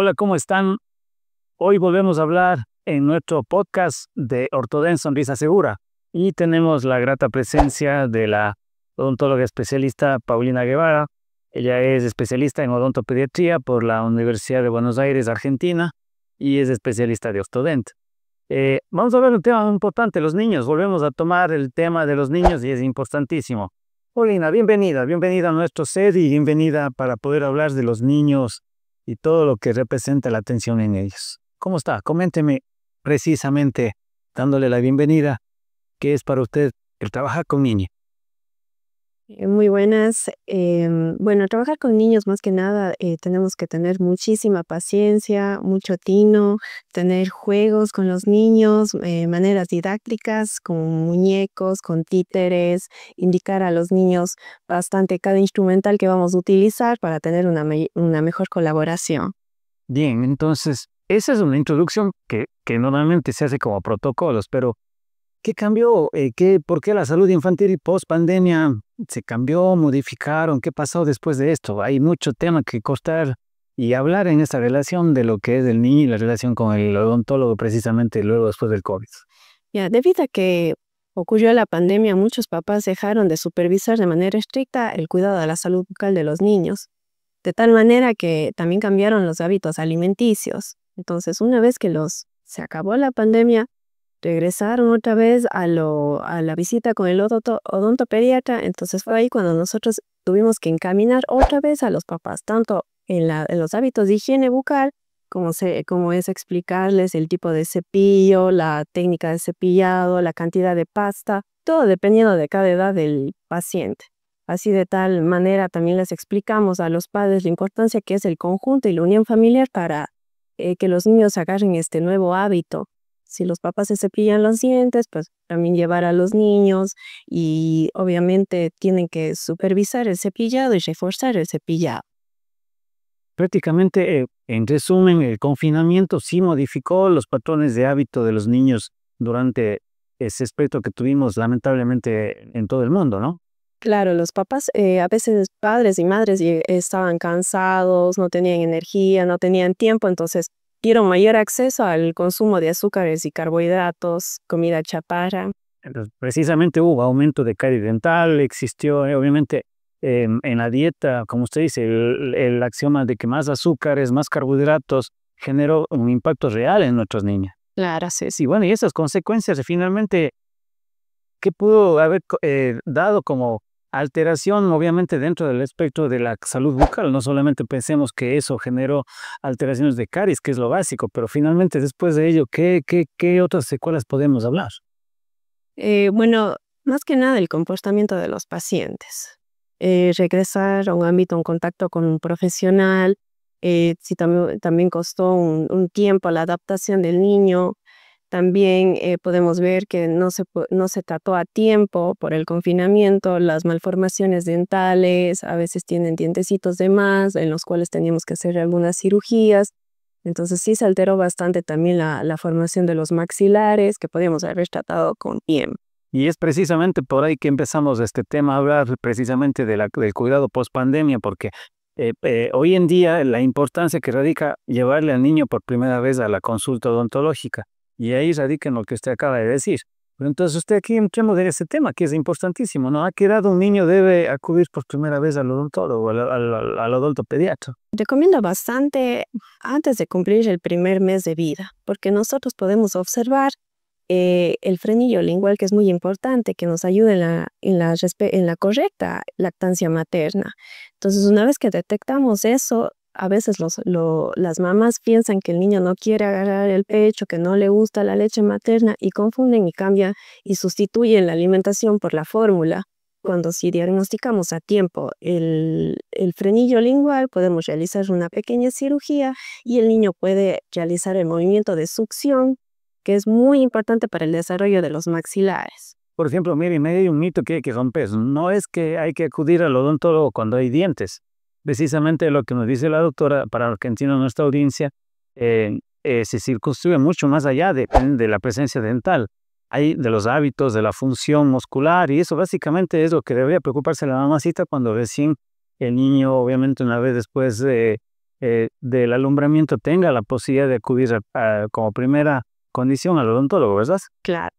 Hola, ¿cómo están? Hoy volvemos a hablar en nuestro podcast de Ortodent Sonrisa Segura y tenemos la grata presencia de la odontóloga especialista Paulina Guevara. Ella es especialista en odontopediatría por la Universidad de Buenos Aires, Argentina, y es especialista de Ortodent. Vamos a ver un tema muy importante, los niños. Volvemos a tomar el tema de los niños y es importantísimo. Paulina, bienvenida a nuestro set y bienvenida para poder hablar de los niños y todo lo que representa la atención en ellos. ¿Cómo está? Coménteme precisamente, dándole la bienvenida, qué es para usted el trabajar con niños. Muy buenas. Bueno, trabajar con niños más que nada tenemos que tener muchísima paciencia, mucho tino, tener juegos con los niños, maneras didácticas, con muñecos, con títeres, indicar a los niños bastante cada instrumental que vamos a utilizar para tener una mejor colaboración. Bien, entonces, esa es una introducción que normalmente se hace como protocolos, pero ¿qué cambió? ¿Por qué la salud infantil post pandemia se cambió, modificaron? ¿Qué pasó después de esto? Hay mucho tema que costar y hablar en esta relación de lo que es el niño y la relación con el odontólogo precisamente luego después del COVID. Ya, debido a que ocurrió la pandemia, muchos papás dejaron de supervisar de manera estricta el cuidado de la salud bucal de los niños, de tal manera que también cambiaron los hábitos alimenticios. Entonces, una vez que se acabó la pandemia, regresaron otra vez a la visita con el odontopediatra. Entonces fue ahí cuando nosotros tuvimos que encaminar otra vez a los papás, tanto en los hábitos de higiene bucal, como es explicarles el tipo de cepillo, la técnica de cepillado, la cantidad de pasta, todo dependiendo de cada edad del paciente. Así de tal manera también les explicamos a los padres la importancia que es el conjunto y la unión familiar para que los niños agarren este nuevo hábito. Si los papás se cepillan los dientes, pues también llevar a los niños y obviamente tienen que supervisar el cepillado y reforzar el cepillado. Prácticamente, en resumen, el confinamiento sí modificó los patrones de hábito de los niños durante ese aspecto que tuvimos lamentablemente en todo el mundo, ¿no? Claro, los papás, a veces padres y madres estaban cansados, no tenían energía, no tenían tiempo, entonces dieron mayor acceso al consumo de azúcares y carbohidratos, comida chatarra. Entonces, precisamente hubo aumento de carie dental, existió obviamente en la dieta, como usted dice, el axioma de que más azúcares, más carbohidratos generó un impacto real en nuestros niños. Claro, sí. Sí, bueno, y esas consecuencias finalmente, ¿qué pudo haber dado como alteración, obviamente, dentro del espectro de la salud bucal? No solamente pensemos que eso generó alteraciones de caries, que es lo básico, pero finalmente después de ello, ¿qué otras secuelas podemos hablar? Bueno, más que nada el comportamiento de los pacientes. Regresar a un ámbito, un contacto con un profesional, sí, también costó un tiempo la adaptación del niño. También podemos ver que no se trató a tiempo por el confinamiento, las malformaciones dentales, a veces tienen dientecitos de más, en los cuales teníamos que hacer algunas cirugías. Entonces sí se alteró bastante también la formación de los maxilares, que podíamos haber tratado con tiempo. Y es precisamente por ahí que empezamos este tema a hablar precisamente del cuidado post pandemia, porque hoy en día la importancia que radica llevarle al niño por primera vez a la consulta odontológica, y ahí radica en lo que usted acaba de decir. Pero entonces usted aquí entremos en ese tema que es importantísimo, ¿no? ¿A qué edad un niño debe acudir por primera vez al odontólogo, al odontopediatra? Recomiendo bastante antes de cumplir el primer mes de vida, porque nosotros podemos observar el frenillo lingual, que es muy importante, que nos ayuda en la correcta lactancia materna. Entonces, una vez que detectamos eso, a veces las mamás piensan que el niño no quiere agarrar el pecho, que no le gusta la leche materna y confunden y cambian y sustituyen la alimentación por la fórmula. Cuando si diagnosticamos a tiempo el frenillo lingual, podemos realizar una pequeña cirugía y el niño puede realizar el movimiento de succión, que es muy importante para el desarrollo de los maxilares. Por ejemplo, mire, me hay un mito que hay que romper. No es que hay que acudir al odontólogo cuando hay dientes. Precisamente lo que nos dice la doctora, para que entienda nuestra audiencia, se circunscribe mucho más allá de la presencia dental. Hay de los hábitos, de la función muscular, y eso básicamente es lo que debería preocuparse la mamacita cuando recién el niño, obviamente una vez después del alumbramiento tenga la posibilidad de acudir como primera condición al odontólogo, ¿verdad? Claro.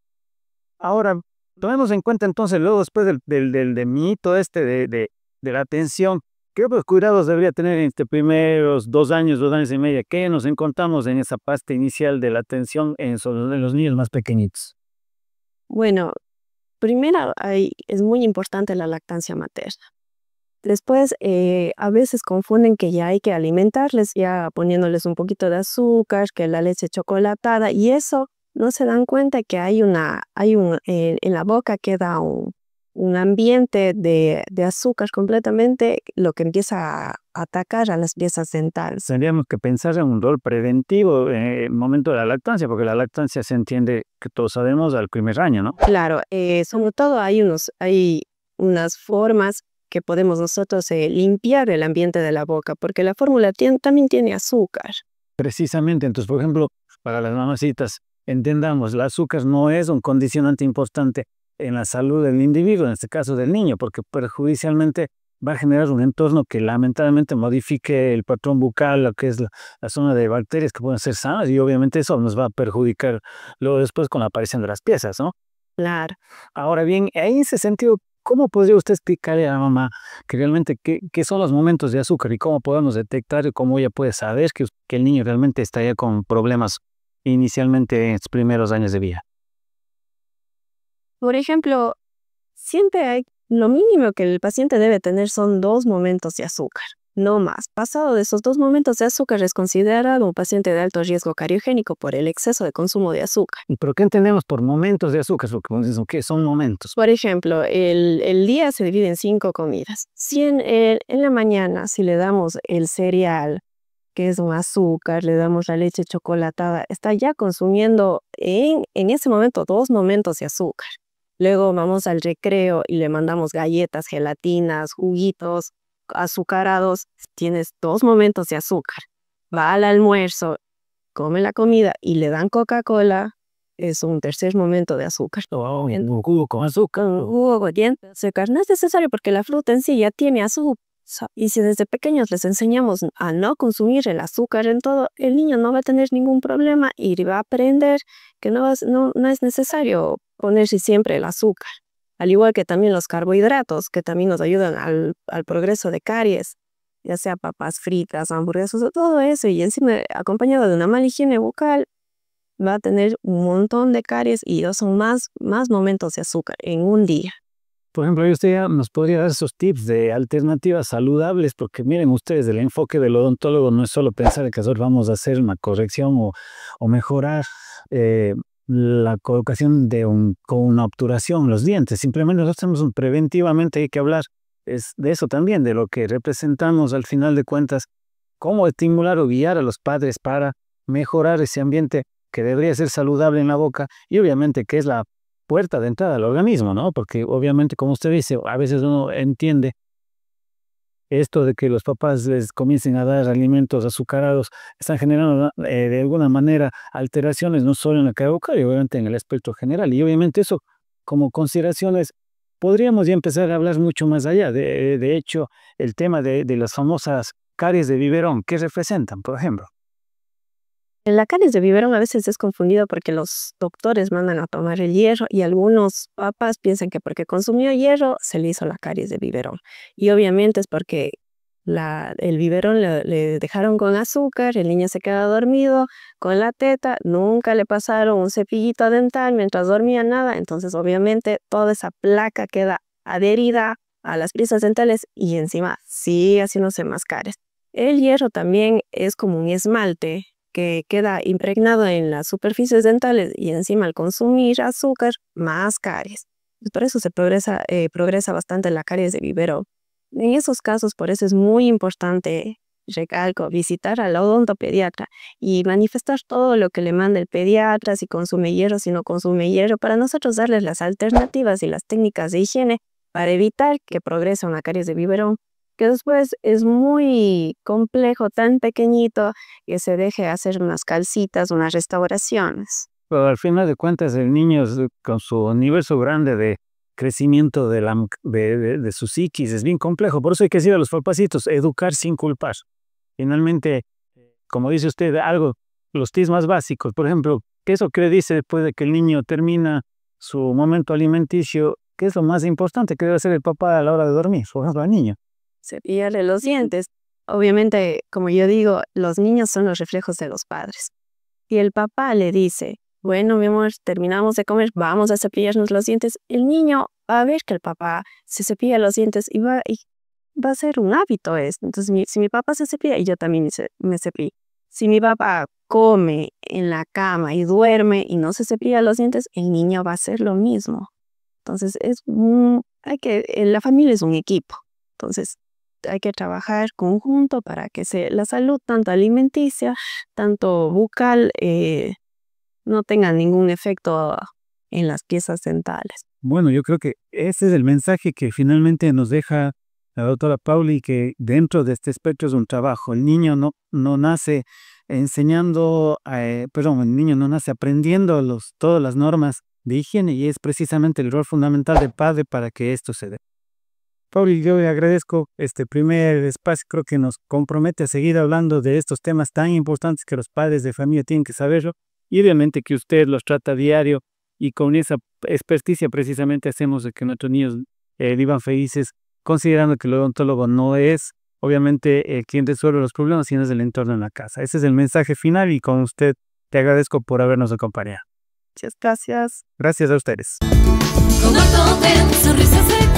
Ahora, tomemos en cuenta entonces, luego después del mito de la atención, ¿qué otros cuidados debería tener en este primeros 2 años, 2 años y medio? ¿Qué nos encontramos en esa parte inicial de la atención en los niños más pequeñitos? Bueno, primero es muy importante la lactancia materna. Después, a veces confunden que ya hay que alimentarles, ya poniéndoles un poquito de azúcar, que la leche chocolatada, y eso no se dan cuenta que en la boca queda un ambiente de azúcar completamente, lo que empieza a atacar a las piezas dentales. Tendríamos que pensar en un rol preventivo en el momento de la lactancia, porque la lactancia se entiende, que todos sabemos, al primer año, ¿no? Claro, sobre todo hay unas formas que podemos nosotros limpiar el ambiente de la boca, porque la fórmula también tiene azúcar. Precisamente, entonces, por ejemplo, para las mamacitas, entendamos, el azúcar no es un condicionante importante en la salud del individuo, en este caso del niño, porque perjudicialmente va a generar un entorno que lamentablemente modifique el patrón bucal, lo que es la zona de bacterias que pueden ser sanas, y obviamente eso nos va a perjudicar luego después con la aparición de las piezas, ¿no? Claro. Ahora bien, en ese sentido, ¿cómo podría usted explicarle a la mamá que realmente qué son los momentos de azúcar y cómo podemos detectar y cómo ella puede saber que el niño realmente está ya con problemas inicialmente en sus primeros años de vida? Por ejemplo, lo mínimo que el paciente debe tener son 2 momentos de azúcar, no más. Pasado de esos 2 momentos de azúcar es considerado un paciente de alto riesgo cariogénico por el exceso de consumo de azúcar. ¿Y por qué entendemos por momentos de azúcar? ¿Qué son momentos? Por ejemplo, el día se divide en 5 comidas. Si en la mañana, si le damos el cereal, que es un azúcar, le damos la leche chocolatada, está ya consumiendo en ese momento 2 momentos de azúcar. Luego vamos al recreo y le mandamos galletas, gelatinas, juguitos azucarados. Tienes 2 momentos de azúcar. Va al almuerzo, come la comida y le dan Coca-Cola. Es un tercer momento de azúcar. Oh, un jugo con azúcar. Un jugo con azúcar no es necesario porque la fruta en sí ya tiene azúcar. Y si desde pequeños les enseñamos a no consumir el azúcar en todo, el niño no va a tener ningún problema y va a aprender que no es necesario ponerse siempre el azúcar. Al igual que también los carbohidratos, que también nos ayudan al progreso de caries, ya sea papas fritas, hamburguesas, todo eso, y encima acompañado de una mala higiene bucal, va a tener un montón de caries y son más momentos de azúcar en un día. Por ejemplo, ahí usted ya nos podría dar esos tips de alternativas saludables, porque miren ustedes, el enfoque del odontólogo no es solo pensar que nosotros vamos a hacer una corrección o mejorar la colocación con una obturación en los dientes. Simplemente nosotros tenemos preventivamente, hay que hablar de eso también, de lo que representamos al final de cuentas, cómo estimular o guiar a los padres para mejorar ese ambiente que debería ser saludable en la boca y obviamente que es la puerta de entrada al organismo, ¿no? Porque obviamente, como usted dice, a veces uno entiende esto de que los papás les comiencen a dar alimentos azucarados, están generando de alguna manera alteraciones no solo en la cavidad bucal, y obviamente en el espectro general. Y obviamente eso, como consideraciones, podríamos ya empezar a hablar mucho más allá. De hecho, el tema de las famosas caries de biberón, ¿qué representan, por ejemplo? La caries de biberón a veces es confundido porque los doctores mandan a tomar el hierro y algunos papás piensan que porque consumió hierro se le hizo la caries de biberón. Y obviamente es porque el biberón le dejaron con azúcar, el niño se queda dormido con la teta, nunca le pasaron un cepillito dental mientras dormía, nada. Entonces obviamente toda esa placa queda adherida a las piezas dentales y encima sigue haciéndose más caries. El hierro también es como un esmalte que queda impregnado en las superficies dentales y encima al consumir azúcar, más caries. Por eso se progresa bastante la caries de biberón. En esos casos, por eso es muy importante, recalco, visitar al odontopediatra y manifestar todo lo que le manda el pediatra, si consume hierro, si no consume hierro, para nosotros darles las alternativas y las técnicas de higiene para evitar que progrese una caries de biberón, que después es muy complejo, tan pequeñito, que se deje hacer unas calcitas, unas restauraciones. Pero al final de cuentas, el niño con su universo grande de crecimiento de su psiquis es bien complejo. Por eso hay que decir a los papacitos, educar sin culpar. Finalmente, como dice usted, algo, los tips más básicos, por ejemplo, ¿qué es lo que le dice después de que el niño termina su momento alimenticio? ¿Qué es lo más importante que debe hacer el papá a la hora de dormir, por ejemplo, al niño? Cepillarle los dientes. Obviamente, como yo digo, los niños son los reflejos de los padres. Y el papá le dice, bueno, mi amor, terminamos de comer, vamos a cepillarnos los dientes. El niño va a ver que el papá se cepilla los dientes y va a ser un hábito esto. Entonces, si mi papá se cepilla, y yo también me cepillo. Si mi papá come en la cama y duerme y no se cepilla los dientes, el niño va a hacer lo mismo. Entonces, la familia es un equipo. Entonces, hay que trabajar conjunto para que la salud, tanto alimenticia, tanto bucal, no tenga ningún efecto en las piezas dentales. Bueno, yo creo que ese es el mensaje que finalmente nos deja la doctora Pauli, que dentro de este espectro es un trabajo. El niño no nace el niño no nace aprendiendo todas las normas de higiene, y es precisamente el rol fundamental del padre para que esto se dé. Pauli, yo le agradezco este primer espacio, creo que nos compromete a seguir hablando de estos temas tan importantes que los padres de familia tienen que saberlo, y obviamente que usted los trata a diario, y con esa experticia precisamente hacemos de que nuestros niños vivan felices, considerando que el odontólogo no es obviamente quien resuelve los problemas, sino es el entorno en la casa. Ese es el mensaje final, y con usted te agradezco por habernos acompañado. Muchas gracias. Gracias a ustedes. Con Ortoden, sonrisas de